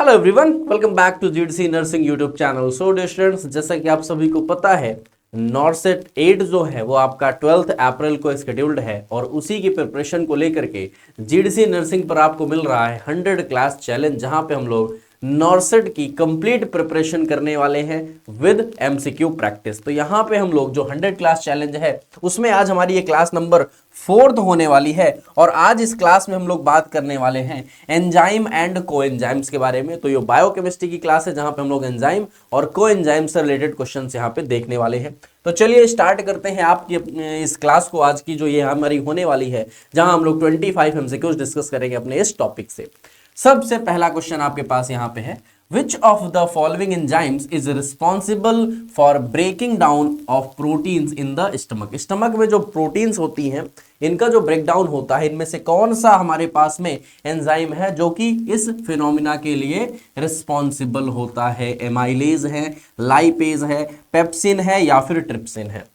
Hello everyone, welcome back to GDC nursing YouTube channel. So dear students, जैसा कि आप सभी को पता है, नॉर्सेट 8 जो है वो आपका 12 अप्रैल को शेड्यूल्ड है और उसी की प्रिपरेशन को लेकर के जीडीसी नर्सिंग पर आपको मिल रहा है 100 क्लास चैलेंज, जहां पे हम लोग नॉर्सेट की कंप्लीट प्रिपरेशन करने वाले हैं विद एमसीक्यू प्रैक्टिस। तो यहाँ पे हम लोग जो 100 क्लास चैलेंज है उसमें आज हमारी ये क्लास नंबर 4th होने वाली है और आज इस क्लास में हम लोग बात करने वाले हैं एंजाइम एंड कोएंजाइम्स के बारे में। तो ये बायोकेमिस्ट्री की क्लास है जहां पे हम लोग एंजाइम और कोएंजाइम से रिलेटेड क्वेश्चंस यहाँ पे देखने वाले हैं। तो चलिए स्टार्ट करते हैं आपकी इस क्लास को। आज की जो ये हमारी होने वाली है, जहां हम लोग 25 एमसीक्यूज डिस्कस करेंगे अपने इस टॉपिक से। सबसे पहला क्वेश्चन आपके पास यहाँ पे है, Which of the following enzymes is responsible for breaking down of proteins in the stomach? Stomach में जो प्रोटीन्स होती हैं इनका जो ब्रेकडाउन होता है, इनमें से कौन सा हमारे पास में एंजाइम है जो कि इस फिनोमिना के लिए रिस्पॉन्सिबल होता है? एमाइलेज है, लाइपेज है, पेप्सिन है या फिर ट्रिप्सिन है?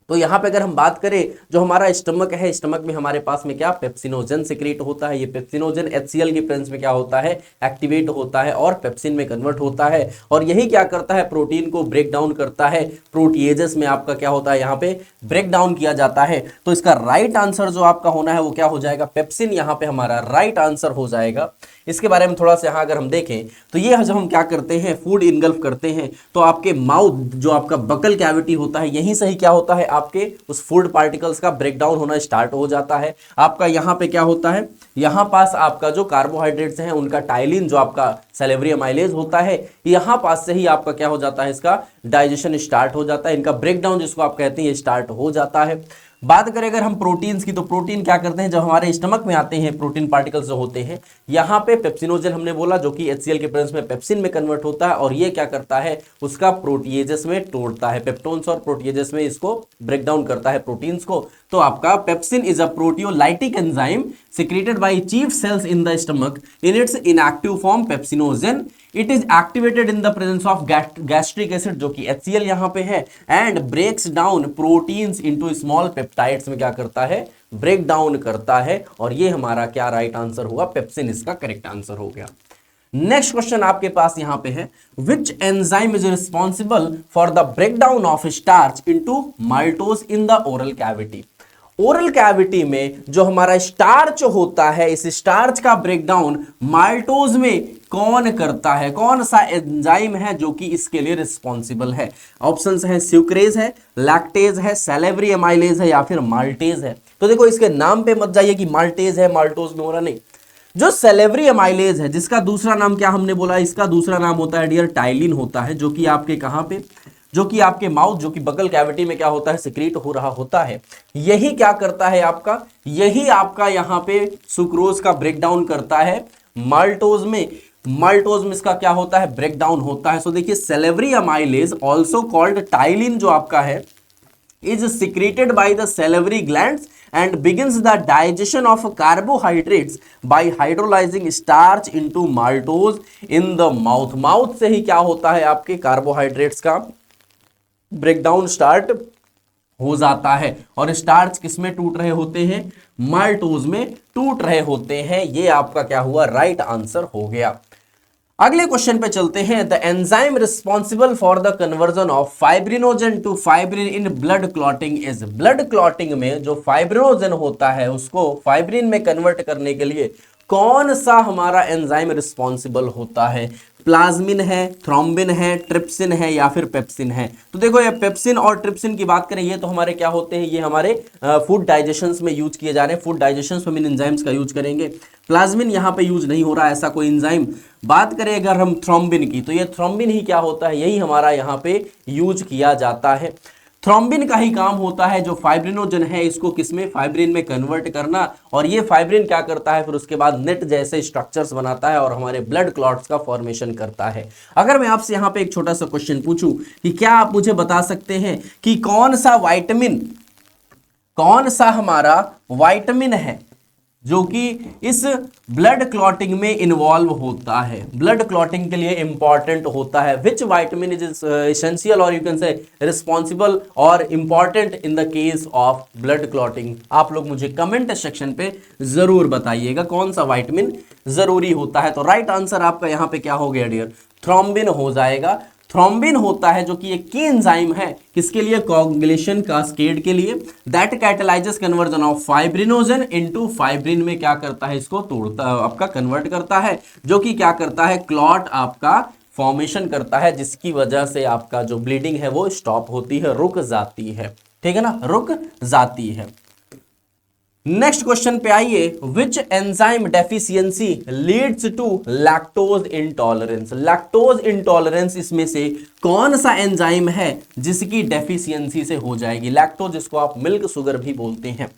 तो यहाँ पे अगर हम बात करें, जो हमारा स्टमक है, स्टमक में हमारे पास में क्या पेप्सिनोजन सिक्रेट होता है। ये पेप्सिनोजन HCl की प्रेजेंस में क्या होता है, एक्टिवेट होता है और पेप्सिन में कन्वर्ट होता है और यही क्या करता है, प्रोटीन को ब्रेक डाउन करता है। प्रोटीएजेस में आपका क्या होता है, यहाँ पे ब्रेक डाउन किया जाता है। तो इसका राइट आंसर जो आपका होना है वो क्या हो जाएगा, पेप्सिन यहाँ पे हमारा राइट आंसर हो जाएगा। इसके बारे में थोड़ा सा यहाँ अगर हम देखें तो ये जब हम क्या करते हैं, फूड इनगल्फ करते हैं, तो आपके माउथ जो आपका बकल कैविटी होता है, यहीं से ही क्या होता है, आपके उस फूड पार्टिकल्स का ब्रेकडाउन होना स्टार्ट हो जाता है। आपका यहाँ पे क्या होता है, यहाँ पास आपका जो कार्बोहाइड्रेट्स हैं उनका टाइलिन जो आपका सैलिवरी अमाइलेज होता है, यहाँ पास से ही आपका क्या हो जाता है, इसका डाइजेशन स्टार्ट हो जाता है, इनका ब्रेकडाउन जिसको आप कहते हैं ये स्टार्ट हो जाता है। बात करें अगर हम प्रोटीन्स की, तो प्रोटीन क्या करते हैं, जब हमारे स्टमक में आते हैं प्रोटीन पार्टिकल्स जो होते हैं, यहाँ पे पेप्सिनोजन हमने बोला जो कि HCl के प्रेजेंस में पेप्सिन में कन्वर्ट होता है और ये क्या करता है, उसका प्रोटीएजेस में तोड़ता है। पेप्टोन्स और प्रोटीएजेस में इसको ब्रेक डाउन करता है प्रोटीन्स को। तो आपका pepsin is a proteolytic enzyme secreted by chief cells in the stomach in its inactive form pepsinogen. It is activated in the presence of gastric acid जो कि HCl यहाँ पे है and breaks down proteins into small peptides में क्या करता है, break down करता है और ये हमारा क्या राइट आंसर होगा, पेप्सिन इसका करेक्ट आंसर हो गया। नेक्स्ट क्वेश्चन आपके पास यहां पे है, which enzyme is responsible for the breakdown of starch into maltose in the oral cavity? Oral cavity में जो हमारा स्टार्च होता है, इस स्टार्च का ब्रेकडाउन माल्टोज में कौन करता है? कौन सा एंजाइम है जो कि इसके लिए रिस्पॉन्सिबल है? ऑप्शंस है, स्यूक्रेज है, लैक्टेज है, सैलिवरी अमाइलेज है या फिर माल्टेज है। तो देखो इसके नाम पे मत जाइए कि माल्टेज है, माल्टोज में हो रहा, नहीं। जो सैलिवरी अमाइलेज है, जिसका दूसरा नाम क्या हमने बोला, इसका दूसरा नाम होता है डियर टाइलिन होता है, जो कि आपके कहां पे, जो कि आपके माउथ जो कि बकल कैविटी में क्या होता है, सिक्रीट हो रहा होता है। यही क्या करता है आपका, यही आपका यहाँ पे सुक्रोज का ब्रेकडाउन करता है माल्टोज में। माल्टोज में इसका क्या होता है, ब्रेकडाउन होता है। सो देखिए, salivary amylase also called ptyalin जो आपका है is secreted by the salivary glands and begins the digestion of carbohydrates by hydrolyzing starch into maltose in the mouth. Mouth से ही क्या होता है, आपके कार्बोहाइड्रेट्स का ब्रेकडाउन स्टार्ट हो जाता है और स्टार्च किस में टूट रहे होते हैं, माल्टोज में टूट रहे होते हैं। ये आपका क्या हुआ, राइट आंसर हो गया। अगले क्वेश्चन पे चलते हैं। The enzyme responsible for the conversion of fibrinogen to fibrin in blood clotting is? Blood clotting में जो फाइब्रिनोजन होता है उसको फाइब्रिन में कन्वर्ट करने के लिए कौन सा हमारा एंजाइम रिस्पॉन्सिबल होता है? प्लाज्मिन है, थ्रोम्बिन है, ट्रिप्सिन है या फिर पेप्सिन है? तो देखो ये पेप्सिन और ट्रिप्सिन की बात करें, ये तो हमारे क्या होते हैं, ये हमारे फूड डाइजेशंस में यूज किए जा रहे हैं। फूड डाइजेशंस में इन एंजाइम्स का यूज करेंगे। प्लाज्मिन यहाँ पे यूज नहीं हो रहा है ऐसा कोई एंजाइम। बात करें अगर हम थ्रोम्बिन की, तो ये थ्रोम्बिन ही क्या होता है, यही हमारा यहाँ पे यूज किया जाता है। थ्रोम्बिन का ही काम होता है जो फाइब्रिनोजन है इसको किसमें, फाइब्रिन में कन्वर्ट करना, और ये फाइब्रिन क्या करता है, फिर उसके बाद नेट जैसे स्ट्रक्चर्स बनाता है और हमारे ब्लड क्लॉट्स का फॉर्मेशन करता है। अगर मैं आपसे यहाँ पे एक छोटा सा क्वेश्चन पूछूं कि क्या आप मुझे बता सकते हैं कि कौन सा वाइटामिन, कौन सा हमारा वाइटामिन है जो कि इस ब्लड क्लॉटिंग में इन्वॉल्व होता है, ब्लड क्लॉटिंग के लिए इंपॉर्टेंट होता है। विच वाइटामिन इज एसेंशियल और यू कैन से रिस्पॉन्सिबल और important in the case of blood clotting? आप लोग मुझे कमेंट सेक्शन पे जरूर बताइएगा कौन सा वाइटामिन जरूरी होता है। तो राइट आंसर आपका यहाँ पे क्या हो गया डियर? थ्रोम्बिन हो जाएगा। थ्रोम्बिन होता है जो कि एक की एंजाइम है, किसके लिए? कोagulation कास्केड के लिए। That catalyses conversion of fibrinogen into fibrin में क्या करता है? इसको तोड़ता आपका कन्वर्ट करता है, जो कि क्या करता है? क्लॉट आपका फॉर्मेशन करता है, जिसकी वजह से आपका जो ब्लीडिंग है वो स्टॉप होती है, रुक जाती है। ठीक है ना, रुक जाती है। नेक्स्ट क्वेश्चन पे आइए, which enzyme deficiency leads to lactose intolerance? Lactose intolerance इसमें से कौन सा एंजाइम है जिसकी डेफिशिएंसी से हो जाएगी? लैक्टोज जिसको आप मिल्क शुगर भी बोलते हैं,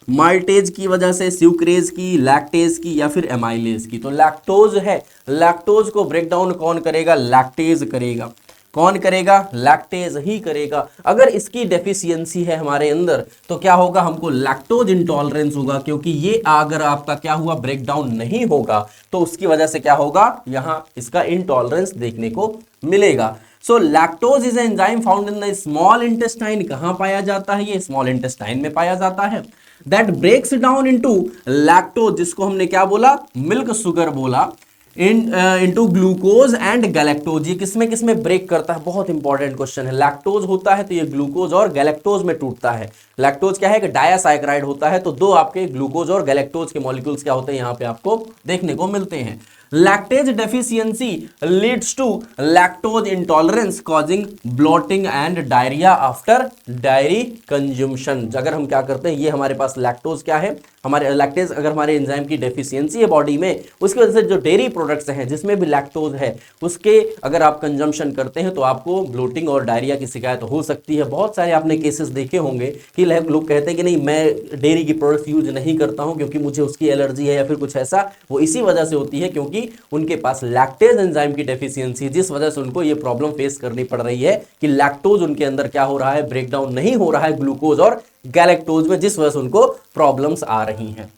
माल्टेज की वजह से, स्यूक्रेज की, लैक्टेज की या फिर एमाइलेज की। तो लैक्टोज है, लैक्टोज को ब्रेक डाउन कौन करेगा? लैक्टेज करेगा। कौन करेगा? लैक्टेज ही करेगा। अगर इसकी डेफिशिएंसी है हमारे अंदर तो क्या होगा? हमको लैक्टोज इंटॉलरेंस होगा, क्योंकि ये अगर आपका क्या हुआ? ब्रेक डाउन नहीं होगा तो उसकी वजह से क्या होगा? यहां इसका इंटॉलरेंस देखने को मिलेगा। So lactose is enzyme found in the small intestine. कहां पाया जाता है? ये स्मॉल इंटेस्टाइन में पाया जाता है। That breaks down into lactose, जिसको हमने क्या बोला? मिल्क शुगर बोला, इनटू ग्लूकोज एंड गैलेक्टोज। ये किसमें किसमें ब्रेक करता है? बहुत इंपॉर्टेंट क्वेश्चन है। लैक्टोज होता है तो ये ग्लूकोज और गैलेक्टोज में टूटता है। लैक्टोज क्या है कि डायासाइक्राइड होता है, तो दो आपके ग्लूकोज और गैलेक्टोज के मॉलिक्यूल्स क्या होते हैं यहां पे आपको देखने को मिलते हैं। Lactase deficiency leads to lactose intolerance causing bloating and diarrhoea after dairy consumption. अगर हम क्या करते हैं, ये हमारे पास लैक्टोज क्या है? हमारे लैक्टेज अगर हमारे एंजाइम की डेफिशिएंसी है बॉडी में, उसकी वजह से जो डेयरी प्रोडक्ट्स हैं जिसमें भी लैक्टोज है, उसके अगर आप कंजम्पशन करते हैं तो आपको ब्लोटिंग और डायरिया की शिकायत हो सकती है। बहुत सारे आपने केसेस देखे होंगे कि लोग कहते हैं कि नहीं, मैं डेयरी की प्रोडक्ट्स यूज नहीं करता हूं क्योंकि मुझे उसकी एलर्जी है या फिर कुछ ऐसा। वो इसी वजह से होती है क्योंकि उनके पास लैक्टेज एंजाइम की डेफिशिएंसी, जिस वजह से उनको ये प्रॉब्लम फेस करनी पड़ रही है कि लैक्टोज उनके अंदर क्या हो रहा है? ब्रेकडाउन नहीं हो रहा है ग्लूकोज और गैलेक्टोज में, जिस वजह से उनको प्रॉब्लम्स आ रही हैं।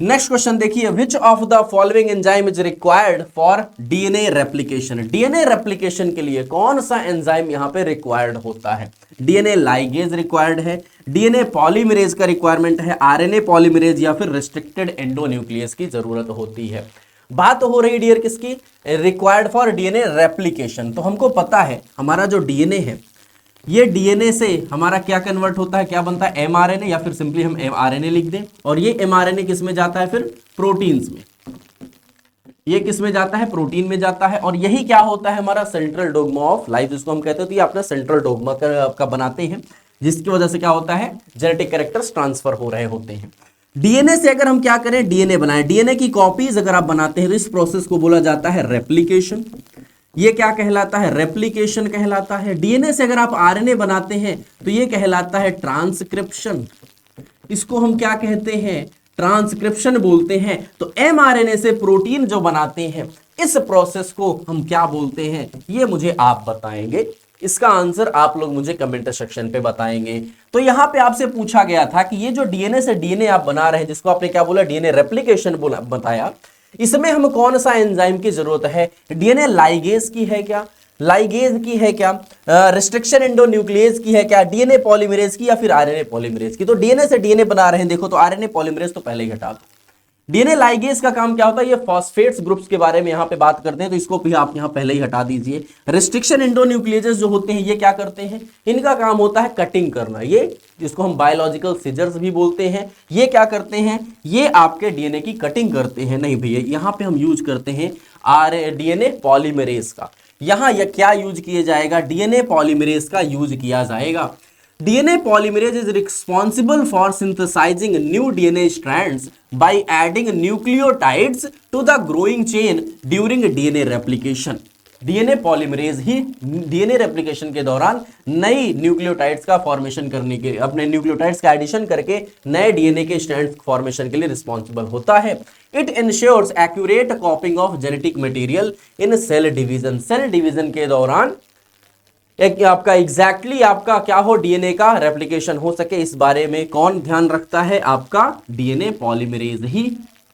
नेक्स्ट क्वेश्चन देखिए, which of the following enzyme is required for DNA replication? DNA replication के लिए कौन सा एंजाइम यहां पे रिक्वायर्ड होता है? डीएनए लाइगेज रिक्वायर्ड है, डीएनए पॉलीमरेज का रिक्वायरमेंट है, आरएनए पॉलीमरेज या फिर रिस्ट्रिक्टेड एंडोन्यूक्लियस की जरूरत होती है। बात हो रही डियर किसकी? Required for DNA replication. तो हमको पता है हमारा जो डीएनए है, ये डीएनए से हमारा क्या कन्वर्ट होता है? क्या बनता है? एमआरएनए, या फिर सिंपली हम एमआरएनए लिख दें। और ये एमआरएनए किस में जाता है? फिर प्रोटीन्स में। ये किस में जाता है? प्रोटीन में जाता है। और यही क्या होता है? हमारा सेंट्रल डोग्मा ऑफ लाइफ, जिसको हम कहते हैं। तो ये अपना सेंट्रल डोग्मा का बनाते हैं, जिसकी वजह से क्या होता है? जेनेटिक कैरेक्टर्स ट्रांसफर हो रहे होते हैं। डीएनए से अगर हम क्या करें? डीएनए बनाएं, डीएनए की कॉपीज अगर आप बनाते हैं तो इस प्रोसेस को बोला जाता है रेप्लिकेशन। ये क्या कहलाता है? रेप्लिकेशन कहलाता है। डीएनए से अगर आप आरएनए बनाते हैं तो ये कहलाता है ट्रांसक्रिप्शन। इसको हम क्या कहते हैं? ट्रांसक्रिप्शन बोलते हैं। तो एमआरएनए से प्रोटीन जो बनाते हैं, इस प्रोसेस को हम क्या बोलते हैं? ये मुझे आप बताएंगे। इसका आंसर आप लोग मुझे कमेंट सेक्शन पे बताएंगे। तो यहां पे आपसे पूछा गया था कि ये जो डीएनए से डीएनए आप बना रहे हैं, जिसको आपने क्या बोला? डीएनए रेप्लिकेशन बोला, बताया। इसमें हम कौन सा एंजाइम की जरूरत है? डीएनए लाइगेज की है क्या? लाइगेज की है क्या? रिस्ट्रिक्शन एंडोन्यूक्लियस की है क्या? डीएनए पॉलीमरेज की या फिर आरएनए पॉलीमरेज की? तो डीएनए से डीएनए बना रहे हैं, देखो तो आरएनए पॉलीमरेज तो पहले ही हटा दो। डीएनए लाइगेज का काम क्या होता है? ये फॉस्फेट्स ग्रुप्स के बारे में यहां पे बात करते हैं, तो इसको भी आप यहां पहले ही हटा दीजिए। रिस्ट्रिक्शन एंडोन्यूक्लियस जो होते हैं, ये क्या करते हैं? इनका काम होता है कटिंग करना। ये जिसको हम बायोलॉजिकल सिजर्स भी बोलते हैं, ये क्या करते हैं? ये आपके डीएनए की कटिंग करते हैं। नहीं भैया, यहां पे हम यूज करते हैं डीएनए पॉलीमरेज का। यहां यह क्या यूज किया जाएगा? डीएनए पॉलीमरेज का यूज किया जाएगा। DNA polymerase is responsible for synthesizing new DNA strands by adding nucleotides to the growing chain during DNA replication. DNA polymerase he DNA replication के दौरान नई न्यूक्लियोटाइड्स का फॉर्मेशन करने के, अपने न्यूक्लियोटाइड्स का एडिशन करके नए DNA के स्ट्रैंड फॉर्मेशन के लिए रिस्पॉन्सिबल होता है। It ensures accurate copying of genetic material in cell division. Cell division के दौरान एक आपका एग्जैक्टली आपका क्या हो, डीएनए का रेप्लिकेशन हो सके, इस बारे में कौन ध्यान रखता है, आपका डीएनए पॉलीमरेज ही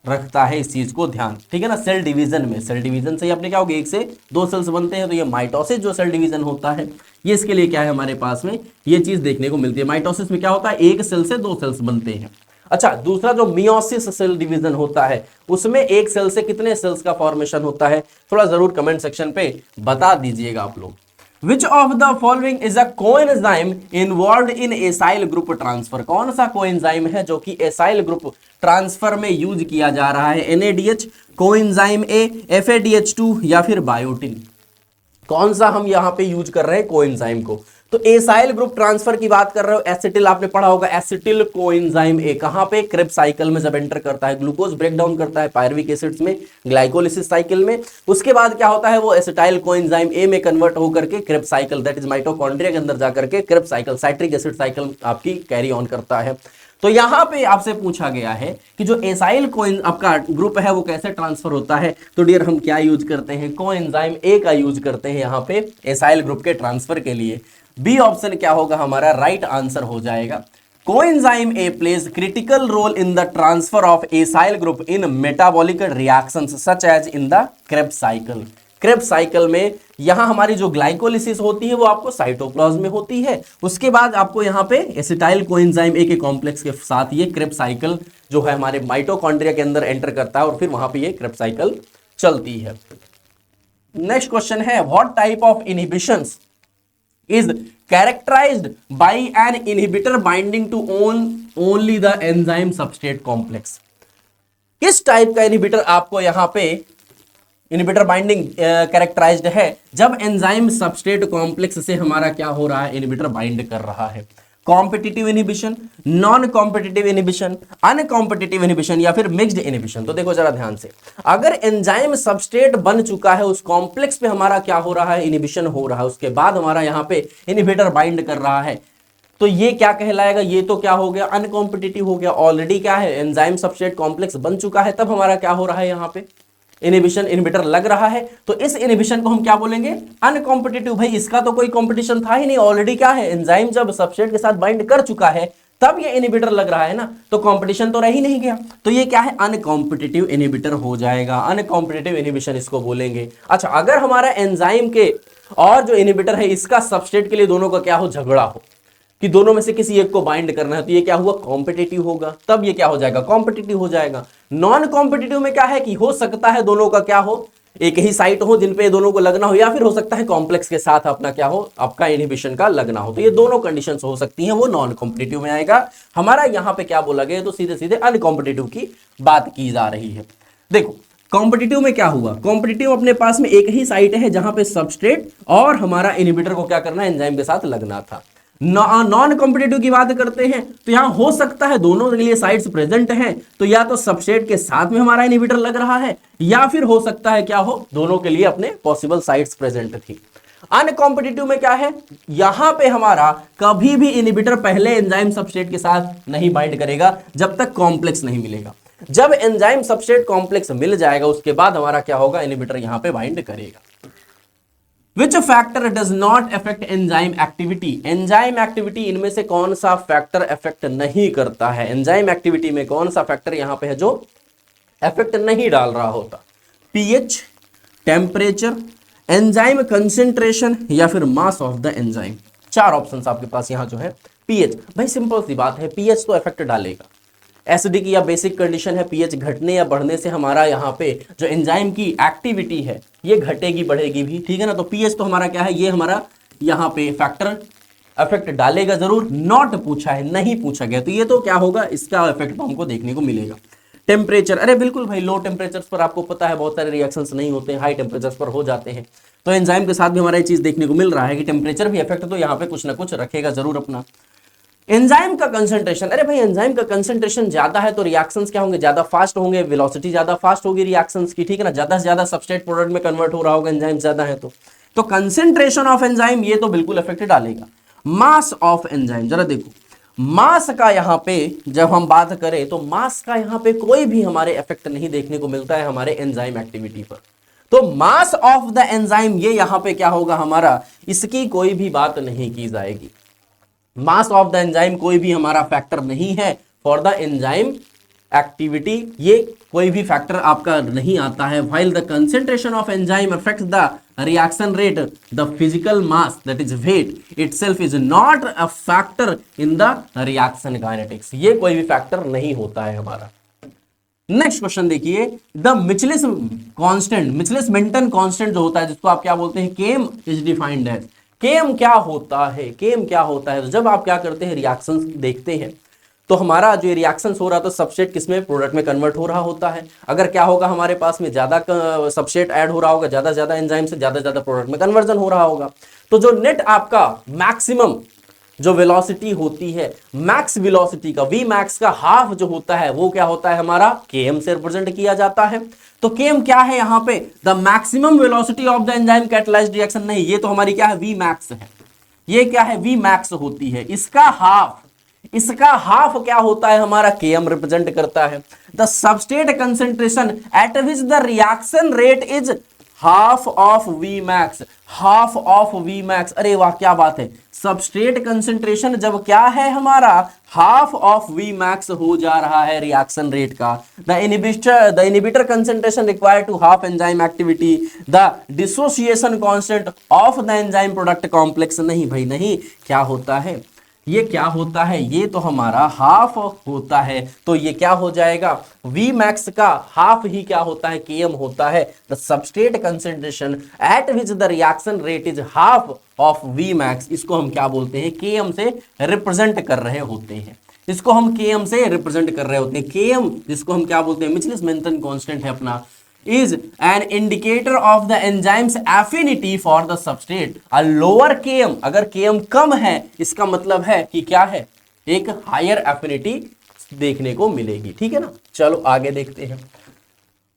रखता है इस चीज को ध्यान, ठीक है ना। सेल डिवीजन में, सेल डिवीजन से आपने क्या होगा, एक से दो सेल्स बनते हैं, तो ये माइटोसिस जो सेल डिवीजन होता है, ये इसके लिए क्या है, हमारे पास में ये चीज देखने को मिलती है। माइटोसिस में क्या होता है, एक सेल से दो सेल्स बनते हैं। अच्छा, दूसरा जो मियोसिस सेल डिवीजन होता है, उसमें एक सेल से कितने सेल्स का फॉर्मेशन होता है, थोड़ा जरूर कमेंट सेक्शन पे बता दीजिएगा आप लोग। Which of the following is a coenzyme involved in acyl group transfer? कौन सा कोएंजाइम है जो कि एसाइल ग्रुप ट्रांसफर में यूज किया जा रहा है? NADH, कोएंजाइम A, FADH2 या फिर बायोटिन? कौन सा हम यहां पे यूज कर रहे हैं कोएंजाइम को? तो एसाइल ग्रुप ट्रांसफर की बात कर रहे हो, एसिटिल आपने पढ़ा होगा, एसिटिल कोएंजाइम ए कहां पे, क्रेब्स साइकिल में जब एंटर करता है, ग्लूकोज ब्रेक डाउन करता है पायरुविक एसिड्स में, ग्लाइकोलिसिस साइकिल में, उसके बाद क्या होता है, वो एसिटाइल कोएंजाइम ए में कन्वर्ट होकर के Krebs cycle, that is mitochondria के अंदर जाकर के Krebs cycle, citric acid cycle आपकी कैरी ऑन करता है। तो यहां पे आपसे पूछा गया है कि जो एसाइल कोएंजाइम आपका ग्रुप है वो कैसे ट्रांसफर होता है, तो डियर हम क्या यूज करते हैं, कोएंजाइम ए का यूज करते हैं यहां पे एसाइल ग्रुप के ट्रांसफर के लिए। बी ऑप्शन क्या होगा हमारा राइट आंसर हो जाएगा। Coenzyme A plays critical role in the transfer of acyl group in metabolic reactions such as in the Krebs cycle. Krebs cycle में यहां हमारी जो ग्लाइकोलिसिस होती है वो आपको साइटोप्लाज्म में होती है, उसके बाद आपको यहां पे एसिटाइल कोएंजाइम ए के कॉम्प्लेक्स के साथ ये क्रेब्स साइकिल जो है हमारे माइटोकॉन्ड्रिया के अंदर एंटर करता है और फिर वहां पे ये क्रेब्स साइकिल चलती है। नेक्स्ट क्वेश्चन है, what type of inhibitions is characterized by an inhibitor binding to only the enzyme substrate complex? किस टाइप का इनहिबिटर आपको यहां पे इनहिबिटर बाइंडिंग कैरेक्टराइज्ड है, जब एंजाइम सबस्ट्रेट कॉम्प्लेक्स से हमारा क्या हो रहा है, इनहिबिटर बाइंड कर रहा है। Competitive inhibition, non competitive inhibition, uncompetitive inhibition या फिर मिक्स्ड इनहिबिशन। तो देखो जरा ध्यान से, अगर एंजाइम सबस्ट्रेट बन चुका है, उस कॉम्प्लेक्स पे हमारा क्या हो रहा है, इनहिबिशन हो रहा है, उसके बाद हमारा यहाँ पे इनहिबिटर बाइंड कर रहा है, तो ये क्या कहलाएगा, ये तो क्या हो गया, अनकॉम्पिटिटिव हो गया। ऑलरेडी क्या है, एंजाइम सबस्ट्रेट कॉम्प्लेक्स बन चुका है, तब हमारा क्या हो रहा है, यहाँ पे इनहिबिशन, इनहिबिटर लग रहा है, तो इस इनहिबिशन को हम क्या बोलेंगे, अनकॉम्पिटिटिव। भाई इसका तो कोई कंपटीशन था ही नहीं, ऑलरेडी क्या है, एंजाइम जब सबस्ट्रेट के साथ बाइंड कर चुका है तब ये इनहिबिटर लग रहा है ना, तो कंपटीशन तो रह ही नहीं गया, तो ये क्या है, अनकॉम्पिटिटिव इनहिबिटर हो जाएगा, अनकॉम्पिटिटिव इनहिबिशन इसको बोलेंगे। अच्छा, अगर हमारा एंजाइम के और जो इनहिबिटर है इसका सबस्ट्रेट के लिए दोनों का क्या हो, झगड़ा हो कि दोनों में से किसी एक को बाइंड करना है, तो ये क्या हुआ, कॉम्पिटिटिव होगा, तब ये क्या हो जाएगा, कॉम्पिटिटिव हो जाएगा। नॉन कॉम्पिटिटिव में क्या है कि हो सकता है दोनों का क्या हो, एक ही साइट हो जिन पे दोनों को लगना हो, या फिर हो सकता है कॉम्प्लेक्स के साथ अपना क्या हो, आपका इनहिबिशन का लगना हो, तो ये दोनों कंडीशंस हो सकती हैं, वो नॉन कॉम्पिटिटिव में आएगा। हमारा यहाँ पे क्या बोला गया, तो सीधे सीधे अनकॉम्पिटिटिव की बात की जा रही है। देखो कॉम्पिटिटिव में क्या हुआ, कॉम्पिटिटिव अपने पास में एक ही साइट है जहां पे सबस्ट्रेट और हमारा इनहिबिटर को क्या करना है, एंजाइम के साथ लगना था। नॉन कॉम्पिटिटिव की बात करते हैं तो यहां हो सकता है दोनों के लिए साइट्स प्रेजेंट हैं, तो या तो सबस्ट्रेट के साथ में हमारा इनहिबिटर लग रहा है, या फिर हो सकता है क्या हो, दोनों के लिए अपने पॉसिबल साइट्स प्रेजेंट थी। अनकॉम्पिटिटिव में क्या है, यहां पे हमारा कभी भी इनहिबिटर पहले एंजाइम सबस्ट्रेट के साथ नहीं बाइंड करेगा जब तक कॉम्प्लेक्स नहीं मिलेगा। जब एंजाइम सबस्ट्रेट कॉम्प्लेक्स मिल जाएगा उसके बाद हमारा क्या होगा, इनहिबिटर यहां पे बाइंड करेगा। Which factor does not affect enzyme activity? Enzyme activity इनमें से कौन सा फैक्टर अफेक्ट नहीं करता है, एंजाइम एक्टिविटी में कौन सा फैक्टर यहां पे है जो अफेक्ट नहीं डाल रहा होता, पीएच, टेम्परेचर, एंजाइम कंसेंट्रेशन या फिर मास ऑफ द एंजाइम। चार ऑप्शंस आपके पास यहां जो है। पीएच, भाई सिंपल सी बात है, पीएच तो इफेक्ट डालेगा, एसिडिक या बेसिक कंडीशन है, पीएच घटने या बढ़ने से हमारा यहाँ पे जो एंजाइम की एक्टिविटी है ये घटेगी बढ़ेगी भी, ठीक है ना। तो पीएच तो हमारा क्या है, ये हमारा यहाँ पे फैक्टर इफेक्ट डालेगा जरूर, नॉट पूछा है, नहीं पूछा गया, तो ये तो क्या होगा, इसका इफेक्ट तो हमको देखने को मिलेगा। टेम्परेचर, अरे बिल्कुल भाई, लो टेम्परेचर पर आपको पता है बहुत सारे रिएक्शंस नहीं होते हैं, हाई टेम्परेचर पर हो जाते हैं, तो एंजाइम के साथ भी हमारा ये चीज देखने को मिल रहा है कि टेम्परेचर भी इफेक्ट तो यहाँ पे कुछ ना कुछ रखेगा जरूर अपना। एंजाइम का कंसंट्रेशन, अरे भाई एंजाइम का कंसंट्रेशन ज्यादा है तो रिएक्शंस क्या होंगे, ज्यादा फास्ट होंगे, वेलोसिटी ज्यादा फास्ट होगी रिएक्शंस की, ठीक है ना, ज्यादा से ज्यादा सबस्ट्रेट प्रोडक्ट में कन्वर्ट हो रहा होगा, एंजाइम ज्यादा है तो कंसंट्रेशन ऑफ एंजाइम ये तो बिल्कुल इफेक्ट डालेगा। मास ऑफ एंजाइम, जरा देखो मास का यहाँ पे जब हम बात करें तो मास का यहाँ पे कोई भी हमारे इफेक्ट नहीं देखने को मिलता है हमारे एंजाइम एक्टिविटी पर, तो मास ऑफ द एंजाइम ये यहां पे क्या होगा, हमारा इसकी कोई भी बात नहीं की जाएगी। मास ऑफ द एंजाइम कोई भी हमारा फैक्टर नहीं है फॉर द एंजाइम एक्टिविटी, ये कोई भी फैक्टर आपका नहीं आता है। While the concentration of enzyme affects the reaction rate, the physical mass that is weight itself is not a factor in the reaction kinetics, ये कोई भी फैक्टर नहीं होता है हमारा। नेक्स्ट क्वेश्चन देखिए, the Michaelis constant, Michaelis Menten constant जो होता है जिसको आप क्या बोलते हैं, Km is defined as. Km क्या होता है, केम क्या होता है, तो जब आप क्या करते हैं रिएक्शंस देखते हैं तो हमारा जो रिएक्शन हो रहा था सबस्ट्रेट किसमें, प्रोडक्ट में कन्वर्ट हो रहा होता है। अगर क्या होगा हमारे पास में ज्यादा सबस्ट्रेट ऐड हो रहा होगा, ज्यादा एंजाइम से ज्यादा प्रोडक्ट में कन्वर्जन हो रहा होगा, तो जो नेट आपका मैक्सिमम जो वेलोसिटी होती है, मैक्स वेलोसिटी का वी मैक्स का हाफ जो होता है वो क्या होता है हमारा, केएम से रिप्रेजेंट किया जाता है। तो केएम क्या है यहाँ पे, the maximum velocity of the enzyme catalysed reaction, नहीं ये तो हमारी क्या है वी मैक्स है, ये क्या है वी मैक्स होती है, इसका हाफ क्या होता है हमारा, केएम रिप्रेजेंट करता है। The substrate concentration at which the reaction rate is half of V max, half of V max, अरे वाह क्या बात है, सबस्ट्रेट कंसेंट्रेशन जब क्या है हमारा हाफ ऑफ वी मैक्स हो जा रहा है रिएक्शन रेट का, the inhibitor concentration required to half enzyme activity, the dissociation constant of the enzyme product complex, नहीं भाई नहीं, क्या होता है, ये क्या होता है, ये तो हमारा हाफ होता है, तो ये क्या हो जाएगा, V मैक्स का हाफ ही क्या होता है, Km होता है। The substrate concentration at which the reaction rate is half of V max, इसको हम क्या बोलते हैं, Km से रिप्रेजेंट कर रहे होते हैं, इसको हम Km से रिप्रेजेंट कर रहे होते हैं। Km जिसको हम क्या बोलते हैं, मिचलिस मेंटन कांस्टेंट है अपना, is an indicator of the enzyme's affinity for the substrate. A lower Km, अगर Km कम है इसका मतलब है कि क्या है, एक हायर एफिनिटी देखने को मिलेगी, ठीक है ना। चलो आगे देखते हैं,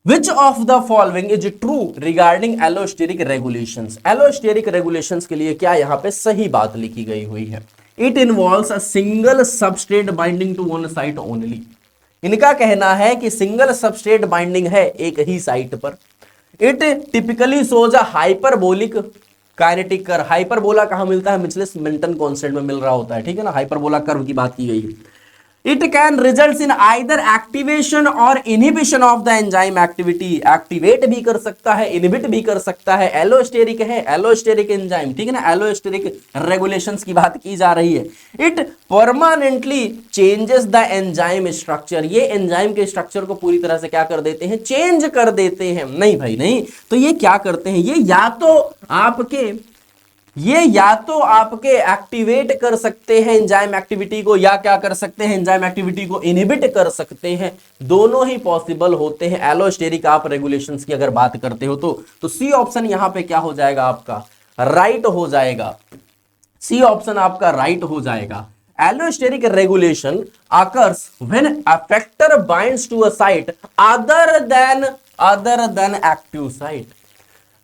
Which of the following is true regarding allosteric regulations? Allosteric regulations के लिए क्या यहाँ पे सही बात लिखी गई हुई है, It involves a single substrate binding to one site only. इनका कहना है कि सिंगल सबस्ट्रेट बाइंडिंग है एक ही साइट पर। It typically shows a hyperbolic kinetic curve, hyperbola कहां मिलता है, मिचलिस मेंटन कांस्टेंट में मिल रहा होता है, ठीक है ना, हाइपरबोला कर्व की बात की गई है। It can result in either activation or inhibition of the enzyme activity, activate भी कर सकता है, इनहिबिट भी कर सकता है, एलोस्टेरिक है, एलोस्टेरिक एंजाइम, ठीक है ना, एलोस्टेरिक रेगुलेशंस की बात की जा रही है। It permanently changes the enzyme structure, ये एंजाइम के स्ट्रक्चर को पूरी तरह से क्या कर देते हैं, चेंज कर देते हैं, नहीं भाई नहीं, तो ये क्या करते हैं, ये या तो आपके एक्टिवेट कर सकते हैं एंजाइम एक्टिविटी को, या क्या कर सकते हैं, एंजाइम एक्टिविटी को इनहिबिट कर सकते हैं, दोनों ही पॉसिबल होते हैं। एलोस्टेरिक आप रेगुलेशंस की अगर बात करते हो तो सी ऑप्शन यहां पे क्या हो जाएगा आपका, राइट हो जाएगा, सी ऑप्शन आपका राइट हो जाएगा। Allosteric regulation occurs when a factor binds to a site other than active site.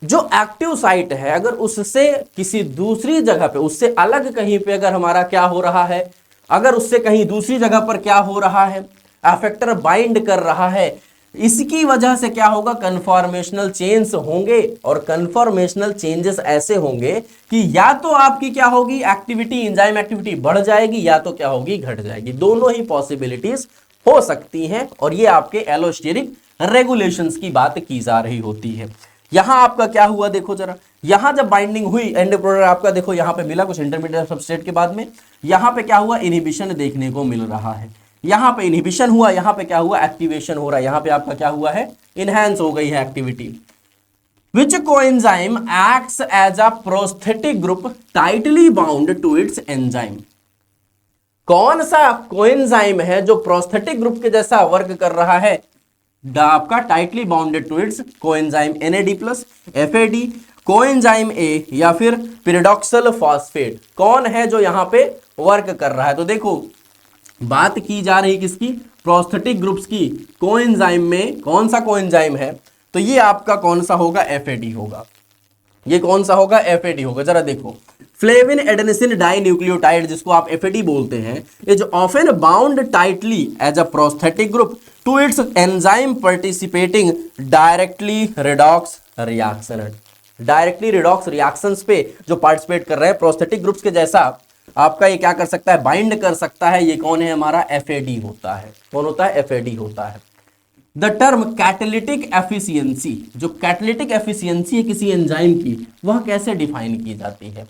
जो एक्टिव साइट है अगर उससे किसी दूसरी जगह पे, उससे अलग कहीं पे अगर हमारा क्या हो रहा है, अगर उससे कहीं दूसरी जगह पर क्या हो रहा है, अफेक्टर बाइंड कर रहा है, इसकी वजह से क्या होगा, कन्फॉर्मेशनल चेंज होंगे, और कन्फॉर्मेशनल चेंजेस ऐसे होंगे कि या तो आपकी क्या होगी एक्टिविटी, एंजाइम एक्टिविटी बढ़ जाएगी, या तो क्या होगी घट जाएगी, दोनों ही पॉसिबिलिटीज हो सकती हैं, और ये आपके एलोस्टेरिक रेगुलेशंस की बात की जा रही होती है। यहां आपका क्या हुआ देखो जरा, यहां जब बाइंडिंग हुई एंड प्रोडक्ट आपका देखो यहां पे मिला कुछ इंटरमीडिएट सबस्ट्रेट के बाद में, यहां पे क्या हुआ, इनहिबिशन देखने को मिल रहा है, यहां पे इनहिबिशन हुआ, यहां पे क्या हुआ, एक्टिवेशन हो रहा है, यहां पे आपका क्या हुआ है, इनहैंस हो गई है activity. Which coenzyme acts as a prosthetic group tightly bound to its enzyme? कौन सा कोएंजाइम है जो प्रोस्थेटिक ग्रुप के जैसा वर्क कर रहा है, आपका tightly bounded to its coenzyme NAD+, FAD, coenzyme A या फिर पिरिडॉक्सिल फॉस्फेट, कौन है जो यहां पे वर्क कर रहा है। तो देखो बात की जा रही किसकी, प्रोस्थेटिक ग्रुप्स की। कोएंजाइम में कौन सा कोएंजाइम है, तो ये आपका कौन सा होगा, FAD होगा, ये कौन सा होगा, FAD होगा। जरा देखो, फ्लेविन एडेनिसिन डाइन्यूक्लियोटाइड जिसको आप FAD बोलते हैं, is often bound tightly as a prosthetic group to its enzyme participating directly redox reaction. Directly redox reactions पे जो पार्टिसिपेट कर रहे हैं प्रोस्थेटिक ग्रुप्स के जैसा आपका ये क्या कर सकता है, बाइंड कर सकता है। ये कौन है हमारा, FAD होता है। कौन होता है, FAD होता है। द टर्म कैटेलिटिक एफिशिएंसी, जो कैटेलिटिक एफिशिएंसी है किसी एंजाइम की, वह कैसे डिफाइन की जाती है।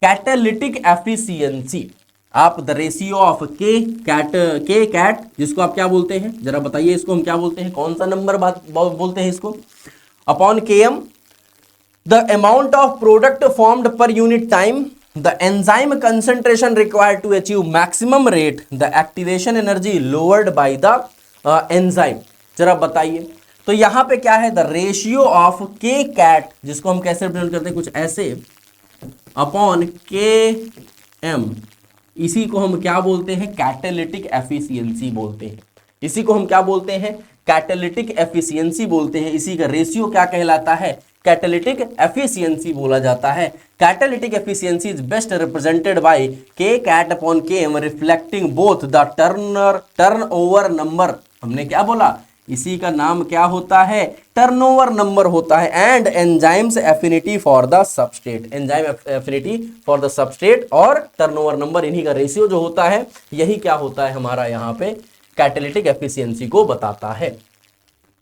कैटेलिटिक एफिशिएंसी आप the ratio of K cat जिसको आप क्या बोलते हैं, जरा बताइए इसको हम क्या बोलते हैं, कौन सा नंबर बोलते हैं इसको, upon Km, the amount of product formed per unit time, the enzyme concentration required to achieve maximum rate, the activation energy lowered by the enzyme. जरा बताइए, तो यहां पे क्या है, the ratio of K cat जिसको हम कैसे रिप्रेजेंट करते हैं, कुछ ऐसे, अपॉन Km, इसी को हम क्या बोलते हैं, कैटेलिटिक एफिशिएंसी बोलते हैं। इसी को हम क्या बोलते हैं, कैटेलिटिक एफिशिएंसी बोलते हैं। इसी का रेशियो क्या कहलाता है, कैटेलिटिक एफिशिएंसी बोला जाता है। Catalytic efficiency is best represented by k cat upon Km reflecting both the turnover number, हमने क्या बोला, इसी का नाम क्या होता है, टर्नओवर नंबर होता है, and enzymes affinity for the substrate, enzyme affinity for the substrate और टर्नओवर नंबर, इन्हीं का रेशियो जो होता है यही क्या होता है हमारा यहाँ पे कैटेलिटिक एफिशिएंसी को बताता है।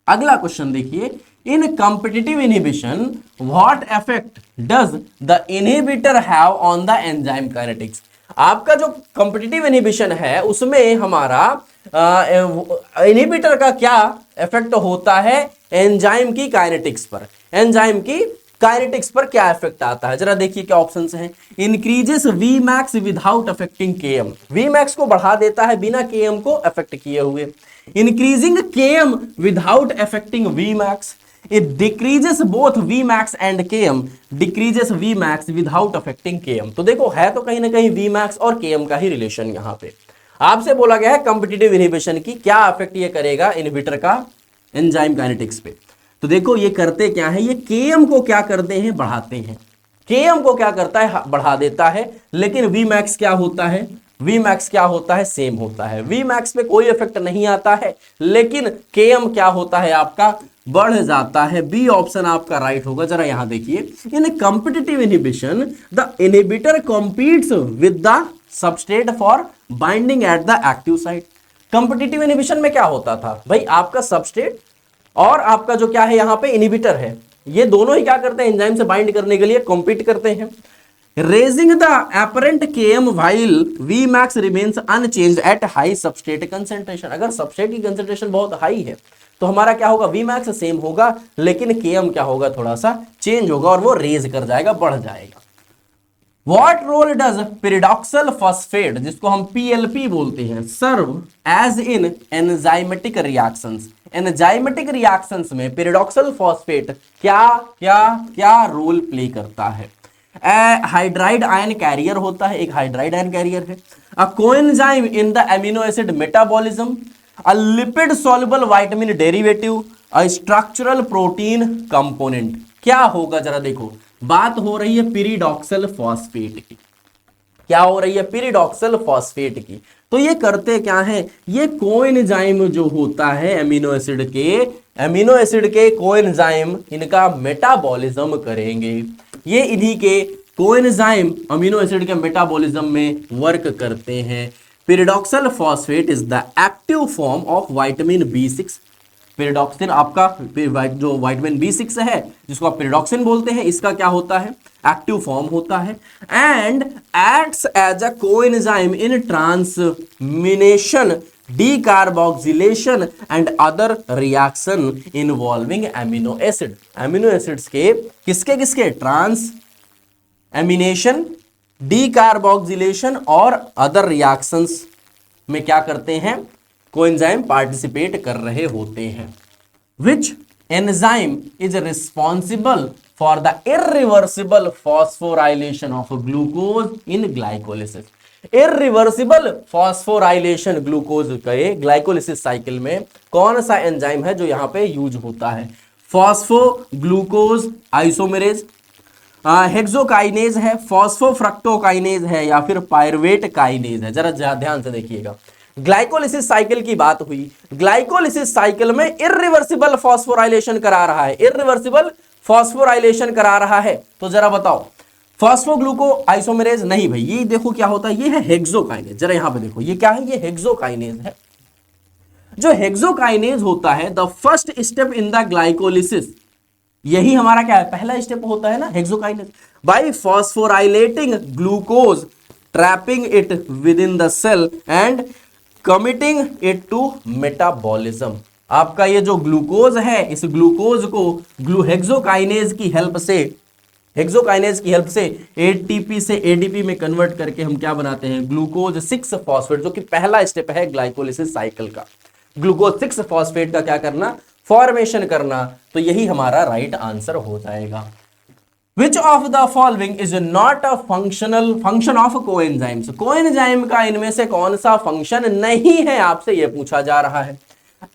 अगला क्वेश्चन देखिए, in competitive inhibition what effect does the inhibitor have on the enzyme kinetics. आपका जो कॉम्पिटिटिव इनहिबिशन है उसमें हमारा इनहिबिटर का क्या इफेक्ट होता है एंजाइम की काइनेटिक्स पर, एंजाइम की काइनेटिक्स पर क्या इफेक्ट आता है, जरा देखिए क्या ऑप्शंस हैं। Increases Vmax without affecting Km, Vmax को बढ़ा देता है बिना Km को अफेक्ट किए हुए। Increasing Km without affecting Vmax, it decreases both Vmax and Km, decreases Vmax without affecting Km। तो देखो है तो कहीं ना कहीं Vmax और Km का ही रिलेशन यहां पे आपसे बोला गया है कॉम्पिटिटिव इनहिबिशन की क्या अफेक्ट ये करेगा इनहिबिटर का एंजाइम काइनेटिक्स पे। तो देखो ये करते क्या है, ये Km को क्या करते हैं, बढ़ाते हैं। Km को क्या करता है, बढ़ा देता है, लेकिन Vmax क्या होता है, Vmax क्या होता है, सेम होता है। Vmax पे कोई इफेक्ट नहीं आता है, लेकिन Km क्या होता है आपका, बढ़ जाता है। बी ऑप्शन आपका राइट होगा। जरा यहां देखिए, in competitive inhibition the inhibitor competes with the substrate for binding at the active site. Competitive inhibition में क्या होता था भाई, आपका सबस्ट्रेट और आपका जो क्या है यहां पे इनहिबिटर है, ये दोनों ही क्या करते हैं, एंजाइम से बाइंड करने के लिए कॉम्पीट करते हैं। Raising the apparent Km while Vmax remains unchanged at high substrate concentration। अगर सबस्ट्रेट की कंसेंट्रेशन बहुत हाई है तो हमारा क्या होगा, Vmax सेम होगा, लेकिन Km क्या होगा, थोड़ा सा चेंज होगा और वो रेज कर जाएगा, बढ़ जाएगा। What role does pyridoxal phosphate, जिसको हम PLP बोलते हैं, serve as in enzymatic reactions. Enzymatic reactions में pyridoxal phosphate क्या क्या क्या रोल प्ले करता है। हाइड्राइड आयन कैरियर होता है, एक हाइड्राइड आयन कैरियर है। अ coenzyme in the amino acid metabolism, a lipid soluble vitamin derivative, a structural protein component. क्या होगा जरा देखो, बात हो रही है pyridoxal phosphate की, क्या हो रही है, pyridoxal phosphate की। तो ये करते क्या है, ये कोएंजाइम जो होता है एमिनो एसिड के कोएंजाइम इनका मेटाबॉलिज्म करेंगे। ये इन्हीं के कोएंजाइम अमीनो एसिड के मेटाबॉलिज्म में वर्क करते हैं। pyridoxal phosphate is the active form of vitamin B6। pyridoxine आपका जो विटामिन B6 है जिसको आप pyridoxine बोलते हैं, इसका क्या होता है, एक्टिव फॉर्म होता है। And acts as a coenzyme in transamination, decarboxylation and other reaction involving amino acid. Amino acids के किसके किसके, ट्रांस एमिनेशन, डीकार्बोक्सिलेशन और अदर रिएक्शंस में क्या करते हैं, कोएंजाइम पार्टिसिपेट कर रहे होते हैं। Which enzyme is responsible for the irreversible phosphorylation of glucose in glycolysis. Irreversible phosphorylation glucose के ग्लाइकोलिसिस साइकिल में कौन सा एंजाइम है जो यहां पे यूज होता है, फॉस्फोग्लूकोज आइसोमेरेज, हेक्सोकाइनेज है, फॉस्फोफ्रक्टोकाइनेज है, या फिर पायरुवेट काइनेज है। जरा ध्यान से देखिएगा, ग्लाइकोलिसिस साइकिल की बात हुई, ग्लाइकोलिसिस साइकिल में इरिवर्सिबल फॉस्फोराइलेशन करा रहा है, इरिवर्सिबल फॉस्फोराइलेशन करा रहा है। तो जरा बताओ, फॉस्फोग्लूको आइसोमेरेज नहीं भाई, ये देखो क्या होता है, ये है हेक्सोकाइनेज। जरा यहां पे देखो, ये क्या है, ये हेक्सोकाइनेज है। जो हेक्सोकाइनेज होता है the first step in the glycolysis, यही हमारा क्या है, पहला स्टेप होता है ना hexokinase. By phosphorylating glucose, trapping it within the cell and committing it to metabolism. आपका ये जो ग्लूकोज है, इस ग्लूकोज को हेक्सोकाइनेज की हेल्प से एटीपी से एडीपी में कन्वर्ट करके हम क्या बनाते हैं, ग्लूकोज 6 फॉस्फेट, जो कि पहला स्टेप है ग्लाइकोलिसिस साइकिल का। ग्लूकोज 6 फॉस्फेट का क्या करना, फॉर्मेशन करना। तो यही हमारा राइट आंसर हो जाएगा। Which of the following is not a function of coenzymes? Coenzyme का इनमें से कौन सा फंक्शन नहीं है, आपसे यह पूछा जा रहा है।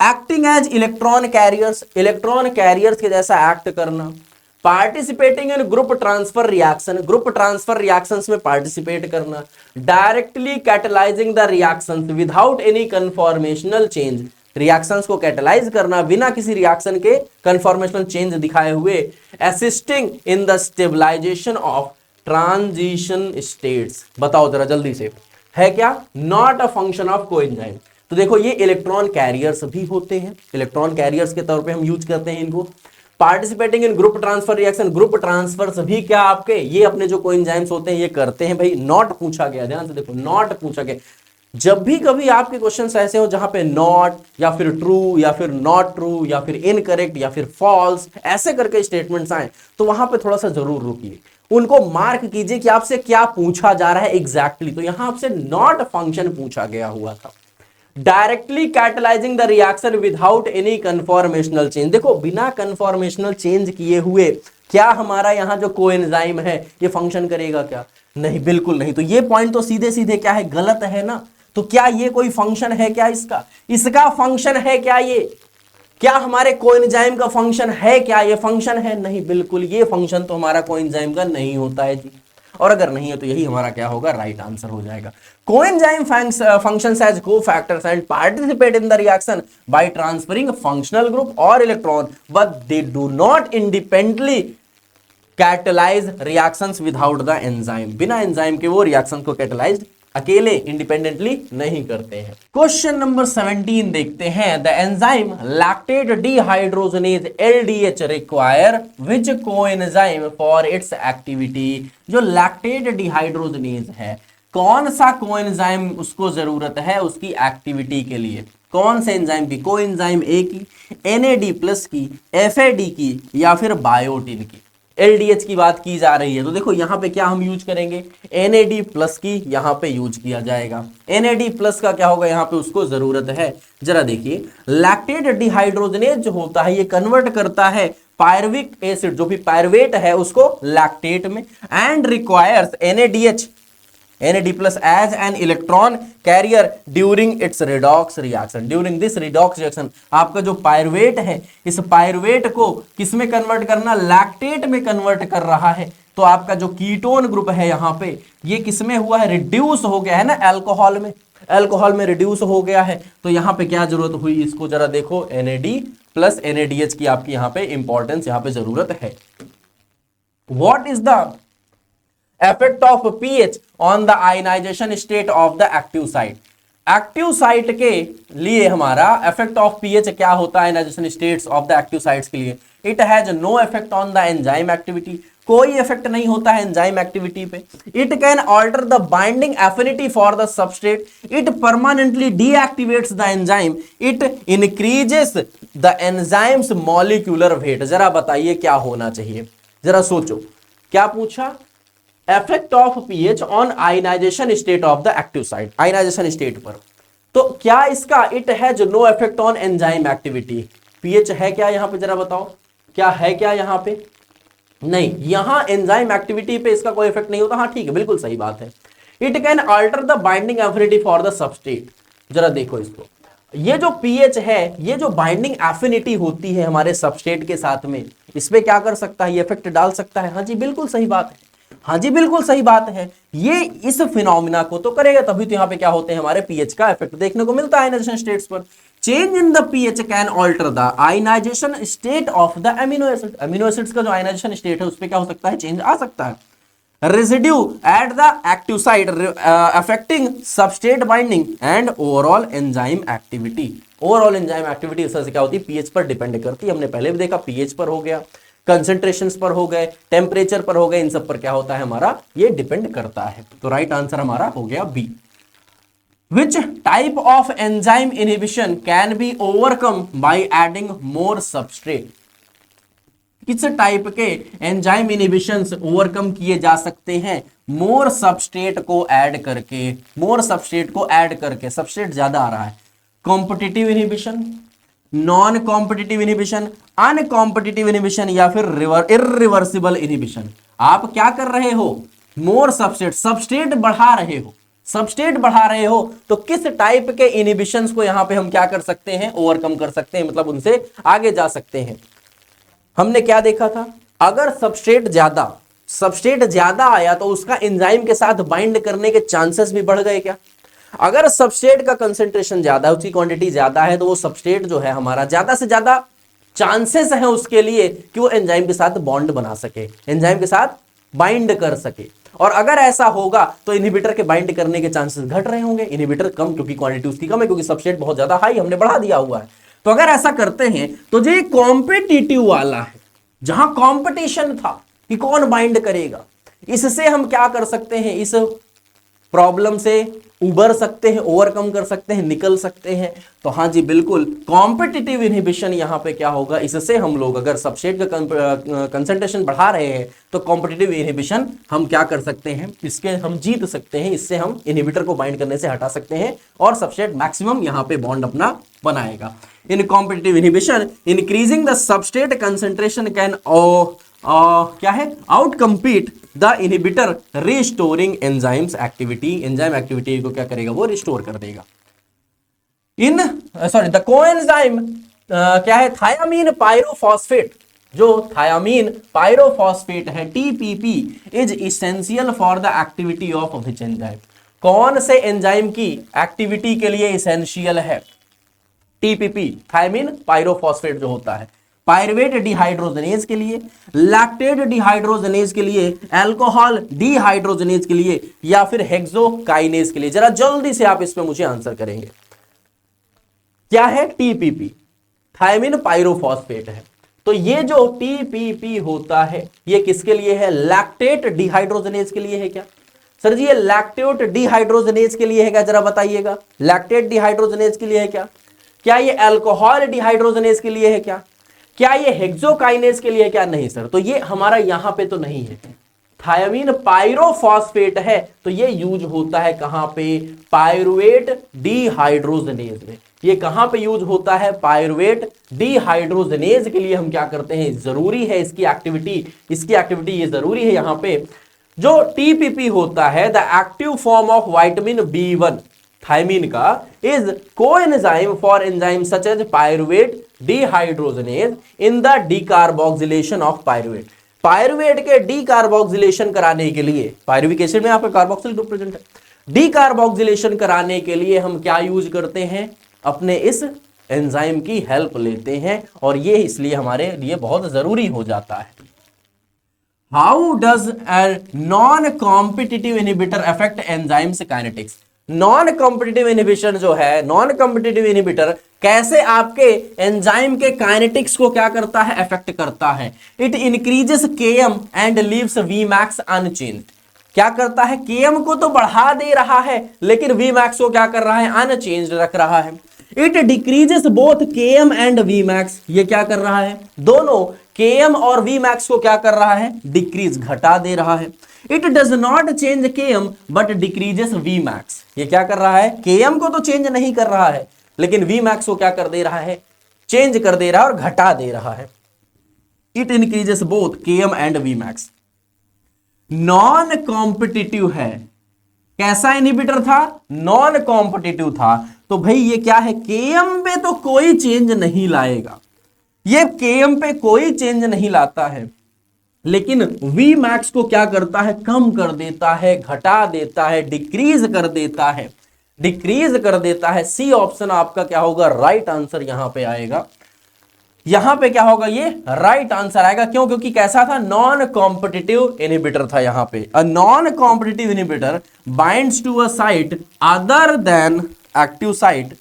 Acting as electron carriers, electron carriers के जैसा एक्ट करना। Participating in group transfer reaction, group transfer reactions में पार्टिसिपेट करना। Directly catalysing the reactions without any conformational change, reactions को कैटलाइज करना बिना किसी रिएक्शन के कन्फॉर्मेशनल चेंज दिखाए हुए। Assisting in the stabilisation of transition states, बताओ जरा जल्दी से, है क्या, not a function of coenzyme. तो देखो ये इलेक्ट्रॉन कैरियर्स भी होते हैं, इलेक्ट्रॉन कैरियर्स के तौर पे हम यूज करते हैं इनको। Participating in group transfer reaction, group transfer भी क्या आपके ये अपने जो कोएंजाइम्स होते हैं ये करते हैं भाई। नॉट पूछा गया, ध्यान से देखो, नॉट पूछा गया। जब भी कभी आपके क्वेश्चंस ऐसे हो जहां पे नॉट या फिर ट्रू या फिर नॉट ट्रू या फिर इनकरेक्ट या फिर फॉल्स ऐसे करके स्टेटमेंट्स आए, तो वहां पे थोड़ा सा जरूर रुकिए, उनको मार्क कीजिए कि आपसे क्या पूछा जा रहा है एग्जैक्टली। तो यहां आपसे नॉट फंक्शन पूछा गया हुआ था। Directly catalysing the reaction without any conformational change, देखो बिना कन्फॉर्मेशनल चेंज किए हुए क्या हमारा यहां जो कोएंजाइम है ये फंक्शन करेगा क्या, नहीं, बिल्कुल नहीं। तो ये पॉइंट तो सीधे सीधे क्या है, गलत है ना। तो क्या ये कोई फंक्शन है क्या, इसका फंक्शन है क्या, ये क्या हमारे कोएंजाइम का फंक्शन है क्या, ये फंक्शन है नहीं, बिल्कुल ये फंक्शन तो हमारा कोएंजाइम का नहीं होता है जी। और अगर नहीं है तो यही हमारा क्या होगा, राइट आंसर हो जाएगा। Coenzyme functions as cofactors and participate in the reaction by transferring functional group or electron, but they do not independently catalyze reactions without the enzyme। बिना एंजाइम के वो रिएक्शन को कैटलाइज अकेले इंडिपेंडेंटली नहीं करते हैं। क्वेश्चन नंबर 17 देखते हैं। The enzyme lactate dehydrogenase LDH require which coenzyme for its activity. जो लैक्टेट डिहाइड्रोजनेज है, कौन सा कोएंजाइम उसको जरूरत है उसकी एक्टिविटी के लिए, कौन से एंजाइम की, कोएंजाइम ए की, NAD+ की, FAD की या फिर बायोटिन की। LDH की बात की जा रही है तो देखो यहां पे क्या हम यूज करेंगे, NAD+ की यहां पे यूज किया जाएगा। NAD+ का क्या होगा, यहां पे उसको जरूरत है। जरा देखिए, लैक्टेट डिहाइड्रोजनेज जो होता है ये कन्वर्ट करता है पायरुविक एसिड, जो भी पायरुवेट है उसको लैक्टेट में, and requires NAD+ as an electron carrier during its redox reaction। during this redox reaction आपका जो पायरुवेट है, इस पायरुवेट को किसमें कन्वर्ट करना, लैक्टेट में कन्वर्ट कर रहा है। तो आपका जो कीटोन ग्रुप है यहाँ पे ये किसमें हुआ है, रिड्यूस हो गया है ना अल्कोहल में, अल्कोहल में रिड्यूस हो गया है। तो यहाँ पे क्या जरूरत हुई, इसको जरा देखो, NAD+ NADH की आपकी यहाँ पे इंपॉर्टेंस यहाँ पे जरूरत है। What is the effect of pH on the ionization state of the active site। Active site के लिए हमारा effect of pH क्या होता है ionization states of the active sites के लिए, it has no effect on the enzyme activity। कोई effect नहीं होता है एंजाइम एक्टिविटी पे। It can alter the binding affinity for the substrate, it permanently deactivates the enzyme, it increases the enzyme's molecular weight. जरा बताइए क्या होना चाहिए, जरा सोचो, क्या पूछा, effect of pH on ionization state of the active site, ionization state पर। तो क्या इसका it has no effect on enzyme activity, pH है क्या यहां पे, जरा बताओ क्या है क्या यहां पे, नहीं, यहां एंजाइम एक्टिविटी पे इसका कोई इफेक्ट नहीं होता। हाँ ठीक है, बिल्कुल सही बात है। It can alter the binding affinity for the substrate. जरा देखो इसको, ये जो पीएच है, ये जो बाइंडिंग एफिनिटी होती है हमारे सबस्ट्रेट के साथ में, इस पे क्या कर सकता है, ये इफेक्ट डाल सकता है। हाँ जी बिल्कुल सही बात है, हाँ जी बिल्कुल सही बात है, ये इस फिनोमिना को तो करेगा, तभी तो यहाँ पे क्या होते हैं हमारे पीएच का इफेक्ट देखने को मिलता है आयनाइजेशन स्टेट्स पर। Change in the pH can alter the ionisation state of the amino acid, amino acids का जो आयनाइजेशन स्टेट है उस पर क्या हो सकता है, चेंज आ सकता है। Residue eight the active site affecting substrate binding and overall enzyme activity, overall enzyme activity इस तरह से क्या होती है, पीएच पर डिपेंड करती है। हमने पहले भी देखा, पीएच पर हो गया, कंसंट्रेशंस पर हो गए, टेम्परेचर पर हो गए, इन सब पर क्या होता है हमारा, ये डिपेंड करता है। तो राइट आंसर हमारा हो गया B. Which type of enzyme inhibition can be overcome by adding more substrate? किस टाइप के एंजाइम इनहिबिशंस ओवरकम किए जा सकते हैं, मोर सबस्ट्रेट को ऐड करके, मोर सबस्ट्रेट को ऐड करके, सबस्ट्रेट ज्यादा आ रहा है। Competitive inhibition, non competitive inhibition, uncompetitive inhibition या फिर इरिवर्सिबल इनहिबिशन। आप क्या कर रहे हो, मोर सबस्ट्रेट, सबस्ट्रेट बढ़ा रहे हो, सबस्ट्रेट बढ़ा रहे हो, तो किस टाइप के इनहिबिशंस को यहां पे हम क्या कर सकते हैं, ओवरकम कर सकते हैं, मतलब उनसे आगे जा सकते हैं। हमने क्या देखा था, अगर सबस्ट्रेट ज्यादा आया तो उसका एंजाइम के साथ बाइंड करने के चांसेस भी बढ़ गए क्या। अगर सबस्ट्रेट का कंसंट्रेशन ज्यादा है, उसकी क्वांटिटी ज्यादा है, तो वो सबस्ट्रेट जो है हमारा ज्यादा से ज्यादा चांसेस है उसके लिए कि वो एंजाइम के साथ बॉन्ड बना सके, एंजाइम के साथ बाइंड कर सके। और अगर ऐसा होगा तो इनहिबिटर के बाइंड करने के चांसेस घट रहे होंगे, इनहिबिटर कम, क्योंकि क्वांटिटी उसकी कम है, क्योंकि सबस्ट्रेट बहुत ज्यादा हाई हमने बढ़ा दिया हुआ है। तो अगर ऐसा करते हैं तो जो कॉम्पिटिटिव वाला है, जहां कंपटीशन था कि कौन बाइंड करेगा, इससे हम क्या कर सकते हैं, इस प्रॉब्लम से उबर सकते हैं, ओवरकम कर सकते हैं, निकल सकते हैं। तो हाँ जी बिल्कुल, कॉम्पिटिटिव इनहिबिशन यहां पे क्या होगा, इससे हम लोग अगर सबस्ट्रेट का कंसंट्रेशन बढ़ा रहे हैं तो कॉम्पिटिटिव इनहिबिशन हम क्या कर सकते हैं, इसके हम जीत सकते हैं, इससे हम इनहिबिटर को बाइंड करने से हटा सकते हैं और सबस्ट्रेट मैक्सिमम यहां पे बॉन्ड अपना बनाएगा। In competitive inhibition increasing the substrate concentration can क्या है, outcompete the inhibitor restoring enzyme's activity, enzyme activity को क्या करेगा, वो रिस्टोर कर देगा। द कोएंजाइम क्या है, थायामीन पायरोफॉस्फेट, जो थायामीन पायरोफॉस्फेट है TPP is essential for the activity of which enzyme, कौन से एंजाइम की एक्टिविटी के लिए इसेंशियल है, टीपीपी थायामीन पायरोफॉस्फेट जो होता है, पायरुवेट डिहाइड्रोजनेज के लिए, लैक्टेट डिहाइड्रोजनेज के लिए, अल्कोहल डिहाइड्रोजनेज के लिए या फिर हेक्सोकाइनेज के लिए। जरा जल्दी से आप इसमें मुझे आंसर करेंगे। क्या है, टीपीपी थायमिन पायरोफॉस्फेट है। तो ये जो टीपीपी होता है ये किसके लिए है, लैक्टेट डिहाइड्रोजनेज के लिए है क्या। सर जी ये लैक्टेट डिहाइड्रोजनेज के लिए है क्या, जरा बताइएगा। लैक्टेट डिहाइड्रोजनेज के लिए है क्या, क्या ये अल्कोहल डिहाइड्रोजनेज के लिए है क्या, क्या ये हेक्सोकाइनेज के लिए है क्या, नहीं सर। तो ये हमारा यहां पे तो नहीं है, थायमीन पायरोफॉस्फेट है तो ये यूज होता है कहां पे, पायरुवेट डिहाइड्रोजनेज में। ये कहां पे यूज होता है, पायरुवेट डिहाइड्रोजनेज के लिए हम क्या करते हैं, जरूरी है इसकी एक्टिविटी ये जरूरी है यहां पे। जो टीपीपी होता है the active form of vitamin B1 thiamine का is coenzyme for enzyme such as pyruvate dehydrogenase in the decarboxylation of pyruvate. Pyruvate के डीकार्बोक्सिलेशन कराने के लिए, पायरुविक एसिड में यहाँ पे कार्बोक्सिल ग्रुप प्रेजेंट है, डीकार्बोक्सिलेशन कराने के लिए हम क्या यूज करते हैं, अपने इस एंजाइम की हेल्प लेते हैं और ये इसलिए हमारे लिए बहुत जरूरी हो जाता है। How does a non competitive inhibitor affect enzymes kinetics. Non competitive inhibition जो है, नॉन कॉम्पिटिटिव इनहिबिटर कैसे आपके एंजाइम के काइनेटिक्स को क्या करता है, अफेक्ट करता है। It increases Km and leaves Vmax unchanged. क्या करता है, Km को तो बढ़ा दे रहा है लेकिन Vmax को क्या कर रहा है, अनचेंज्ड रख रहा है। It decreases both Km and Vmax, ये क्या कर रहा है, दोनों Km और Vmax को क्या कर रहा है, डिक्रीज घटा दे रहा है। It does not change Km but decreases Vmax, ये क्या कर रहा है, Km को तो चेंज नहीं कर रहा है लेकिन Vmax को क्या कर दे रहा है, चेंज कर दे रहा है और घटा दे रहा है। It increases both Km and Vmax। Non competitive है, कैसा इनहिबिटर था, नॉन कॉम्पिटिटिव था। तो भाई ये क्या है, Km पे तो कोई चेंज नहीं लाएगा, ये Km पे कोई चेंज नहीं लाता है लेकिन वी मैक्स को क्या करता है, कम कर देता है, घटा देता है, डिक्रीज कर देता है, डिक्रीज कर देता है। सी ऑप्शन आपका क्या होगा, राइट आंसर यहां पे आएगा। यहां पे क्या होगा, ये राइट आंसर आएगा। क्यों? क्योंकि कैसा था, नॉन कॉम्पिटिटिव इनहिबिटर था यहां पे। A non competitive inhibitor binds to a site other than active site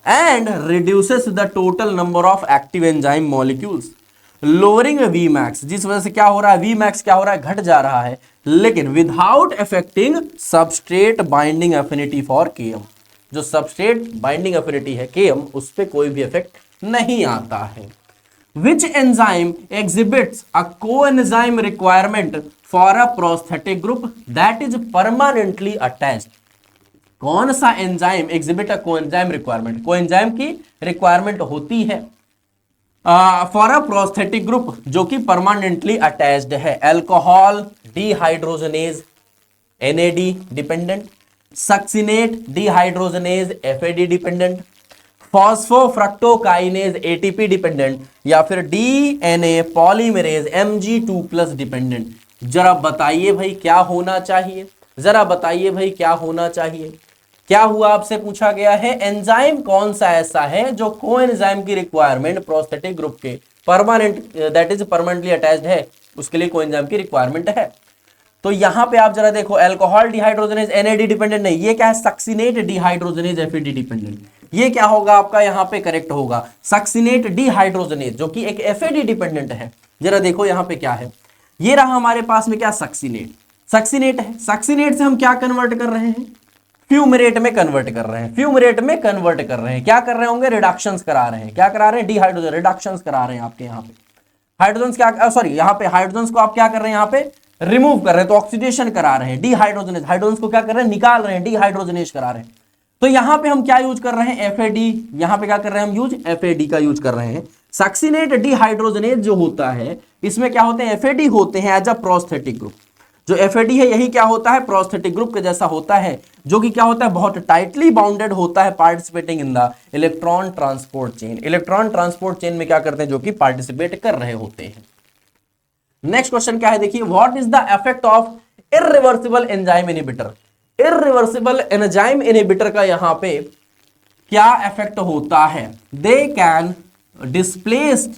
and reduces the total number of active enzyme molecules lowering V max. जिस वजह से क्या हो रहा है, वी मैक्स क्या हो रहा है, घट जा रहा है, लेकिन without affecting substrate binding affinity for Km. जो सबस्ट्रेट बाइंडिंग एफिनिटी है केएम, उस पर कोई भी इफेक्ट नहीं आता है। Which enzyme exhibits a coenzyme requirement for a prosthetic group that is permanently attached? कौन सा enzyme exhibit a coenzyme requirement, coenzyme की रिक्वायरमेंट होती है फॉर अ प्रोस्थेटिक ग्रुप जो कि परमानेंटली अटैच्ड है? Alcohol dehydrogenase NAD dependent, succinate dehydrogenase FAD dependent, फॉस्फोफ्रक्टोकाइनेज ATP dependent, या फिर डीएनए पॉलीमरेज Mg2+ डिपेंडेंट। जरा बताइए भाई क्या होना चाहिए, जरा बताइए भाई क्या होना चाहिए। क्या हुआ, आपसे पूछा गया है एंजाइम कौन सा ऐसा है जो कोएंजाइम की रिक्वायरमेंट प्रोस्थेटिक ग्रुप के permanent that is permanently attached है, उसके लिए कोएंजाइम की रिक्वायरमेंट है। तो यहां पे आप जरा देखो, अल्कोहल डिहाइड्रोजनेज एनएडी डिपेंडेंट नहीं, ये क्या है, सक्सिनेट डिहाइड्रोजनेज एफएडी डिपेंडेंट। ये क्या होगा आपका यहां पे करेक्ट होगा, सक्सिनेट डिहाइड्रोजनेज जो कि एक एफएडी डिपेंडेंट है। जरा देखो यहां पे क्या है, ये रहा हमारे पास में क्या, सक्सिनेट, सक्सिनेट है। सक्सिनेट से हम क्या कन्वर्ट कर रहे हैं, फ्यूमरेट में कन्वर्ट कर रहे हैं, फ्यूमरेट में कन्वर्ट कर रहे हैं। क्या कर रहे होंगे, रिडक्शंस करा रहे हैं। क्या करा रहे हैं, डिहाइड्रोजन रिडक्शंस करा रहे हैं आपके यहाँ पे। हाइड्रोजन क्या, सॉरी यहाँ पे हाइड्रोजन को आप क्या कर रहे हैं, यहाँ पे रिमूव कर रहे हैं, तो ऑक्सीडेशन करा रहे हैं। डिहाइड्रोजनेज, हाइड्रोजन को क्या कर रहे हैं, निकाल रहे हैं, डिहाइड्रोजनेज करा रहे हैं। तो यहां पे हम क्या यूज कर रहे हैं, एफएडी। यहां पे क्या कर रहे हैं हम, यूज एफएडी का यूज कर रहे हैं। सक्सिनेट डिहाइड्रोजनेज जो होता है, इसमें क्या होते हैं, एफएडी होते हैं एज अ प्रोस्थेटिक ग्रुप। जो एफएडी है यही क्या होता है, प्रोस्थेटिक ग्रुप के जैसा होता है, जो कि क्या होता है, बहुत टाइटली बाउंडेड होता है, participating in the electron transport chain. Electron transport chain में क्या करते हैं, जो कि पार्टिसिपेट कर रहे होते हैं। नेक्स्ट क्वेश्चन क्या है, देखिए, what is the effect of irreversible enzyme inhibitor. Irreversible enzyme inhibitor का यहां पे क्या इफेक्ट होता है, they can displaced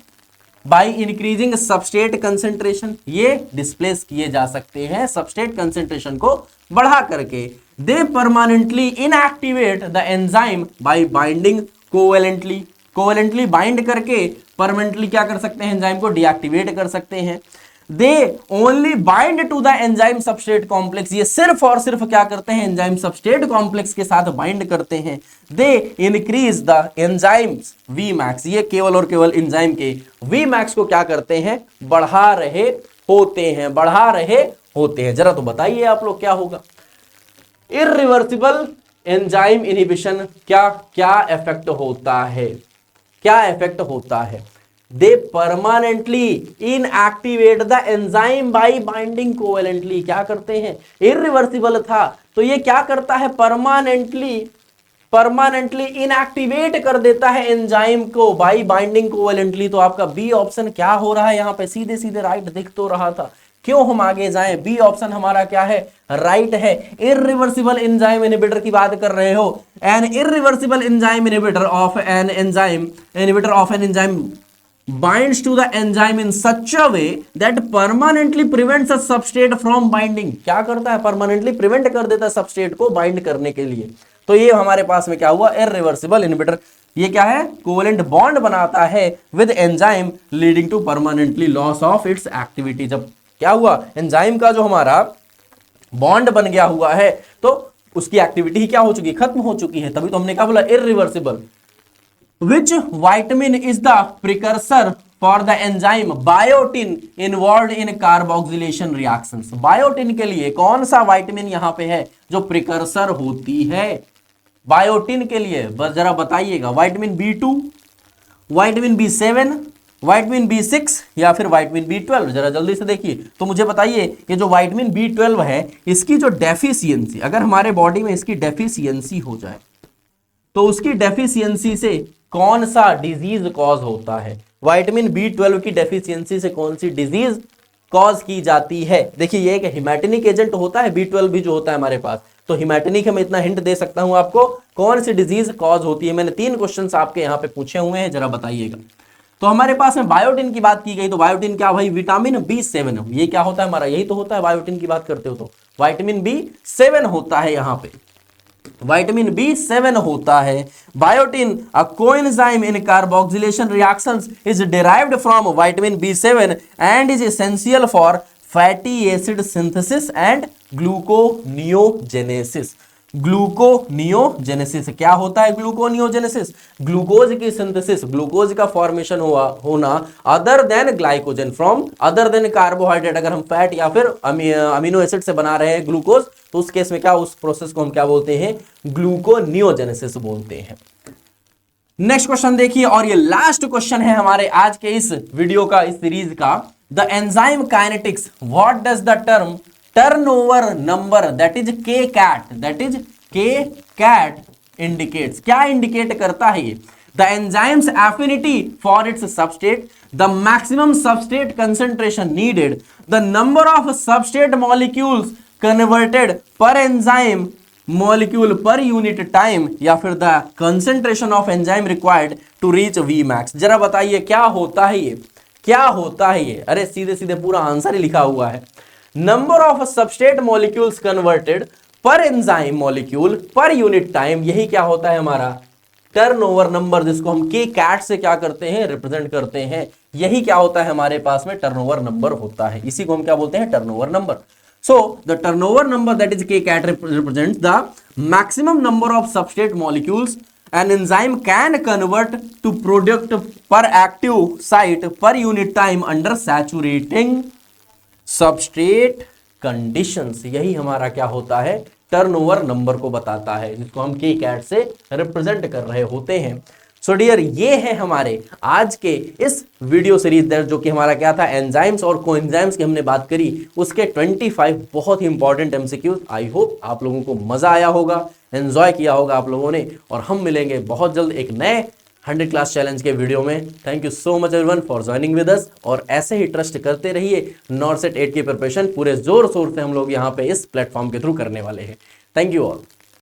by increasing substrate concentration. ये डिस्प्लेस किए जा सकते हैं सबस्ट्रेट कंसेंट्रेशन को बढ़ा करके। They permanently inactivate the enzyme by binding covalently, covalently bind करके परमानेंटली क्या कर सकते हैं, एंजाइम को डीएक्टिवेट कर सकते हैं। They only bind to the enzyme substrate complex, ये सिर्फ और सिर्फ क्या करते हैं, एंजाइम सबस्ट्रेट कॉम्प्लेक्स के साथ बाइंड करते हैं। They increase the enzyme's V max, ये केवल और केवल एंजाइम के वी मैक्स को क्या करते हैं, बढ़ा रहे होते हैं, बढ़ा रहे होते हैं। जरा तो बताइए आप लोग क्या होगा, इररिवर्सिबल एंजाइम इनहिबिशन क्या क्या इफेक्ट होता है, क्या इफेक्ट होता है। They permanently inactivate the enzyme by binding covalently, क्या करते हैं, इररिवर्सिबल था तो ये क्या करता है, परमानेंटली इनएक्टिवेट कर देता है एंजाइम को बाय बाइंडिंग कोवेलेंटली। तो आपका बी ऑप्शन क्या हो रहा है, यहां पे सीधे सीधे राइट दिख तो रहा था, क्यों हम आगे जाएं, बी ऑप्शन हमारा क्या है, राइट है। इररिवर्सिबल एंजाइम इनहिबिटर की बात कर रहे हो, an irreversible enzyme inhibitor of an enzyme binds to the enzyme in such a way that permanently prevents a substrate from binding, क्या करता है, permanently prevent कर देता है substrate को bind करने के लिए। तो ये हमारे पास में क्या हुआ, irreversible inhibitor। ये क्या है, कोवेलेंट बॉन्ड बनाता है with enzyme leading to permanently loss of its activity। जब क्या हुआ, एंजाइम का जो हमारा बॉन्ड बन गया हुआ है तो उसकी एक्टिविटी क्या हो चुकी है, खत्म हो चुकी है, तभी तो हमने क्या बोला, irreversible। Which vitamin is the precursor for the enzyme biotin involved in carboxylation reactions? Biotin के लिए कौन सा विटामिन यहां पे है जो प्रिकर्सर होती है, बायोटिन के लिए बस जरा बताइएगा। Vitamin B2, vitamin B7, vitamin B6 या फिर विटामिन B12, जरा जल्दी से देखिए तो मुझे बताइए। ये जो विटामिन B12 है, इसकी जो डेफिशिएंसी, अगर हमारे बॉडी में इसकी डेफिशिएंसी हो जाए तो उसकी डेफिशिएंसी से कौन सा डिजीज कॉज होता है, विटामिन B12 की डेफिशिएंसी से कौन सी डिजीज कॉज की जाती है। देखिए ये एक हिमैटिनिक एजेंट होता है, B12 भी जो होता है हमारे पास, तो हिमैटिनिक मैं इतना हिंट दे सकता हूं आपको, कौन सी डिजीज कॉज होती है। मैंने 3 क्वेश्चंस आपके यहां पे पूछे हुए हैं, जरा बताइएगा। तो हमारे पास में बायोटिन की बात की गई, तो बायोटिन क्या भाई, विटामिन B7, ये क्या होता है हमारा, यही तो होता है बायोटिन की बात करते हो तो विटामिन B7 होता है, यहां पे विटामिन B7 होता है। Biotin a coenzyme in carboxylation reactions is derived from vitamin B7 and is essential for fatty acid synthesis and gluconeogenesis. Gluconeogenesis क्या होता है, ग्लूकोनियोजेनेसिस, ग्लूकोज की सिंथेसिस, ग्लूकोज का फॉर्मेशन होना other than glycogen, from other than carbohydrate. अगर हम fat या फिर अमीनो एसिड से बना रहे हैं ग्लूकोज, तो उस केस में क्या, उस प्रोसेस को हम क्या बोलते हैं, ग्लूकोनियोजेनेसिस बोलते हैं। नेक्स्ट क्वेश्चन देखिए, और ये लास्ट क्वेश्चन है हमारे आज के इस वीडियो का, इस सीरीज का। The enzyme kinetics, what does the term turnover number that is k cat indicates, क्या इंडिकेट करता है ये? The enzyme's affinity for its substrate, the maximum substrate concentration needed, the number of substrate molecules converted per enzyme molecule per unit time, या फिर the concentration of enzyme required to reach Vmax। जरा बताइए क्या होता है ये, क्या होता है ये? अरे सीधे सीधे पूरा आंसर ही लिखा हुआ है, number of substrate molecules converted per enzyme molecule per unit time, यही क्या होता है हमारा टर्नओवर नंबर, जिसको हम के कैट से क्या करते हैं, रिप्रेजेंट करते हैं। यही क्या होता है हमारे पास में, टर्नओवर नंबर होता है, इसी को हम क्या बोलते हैं, turnover number. So the turnover number that is K cat represents the maximum number of substrate molecules an enzyme can convert to product per active site per unit time under saturating substrate conditions। यही हमारा क्या होता है, turnover number को बताता है, जिसको हम K cat से रिप्रेजेंट कर रहे होते हैं। सो डियर, ये है हमारे आज के इस वीडियो सीरीज जो कि हमारा क्या था, एंजाइम्स और कोएंजाइम्स की हमने बात करी, उसके 25 बहुत ही इंपॉर्टेंट एमसीक्यूज। आई होप आप लोगों को मजा आया होगा, एंजॉय किया होगा आप लोगों ने, और हम मिलेंगे बहुत जल्द एक नए 100 क्लास चैलेंज के वीडियो में। Thank you so much everyone for joining with us, और ऐसे ही ट्रस्ट करते रहिए। नॉर्सेट 8 की प्रिपरेशन पूरे जोर शोर से हम लोग यहाँ पे इस प्लेटफॉर्म के थ्रू करने वाले हैं। Thank you all.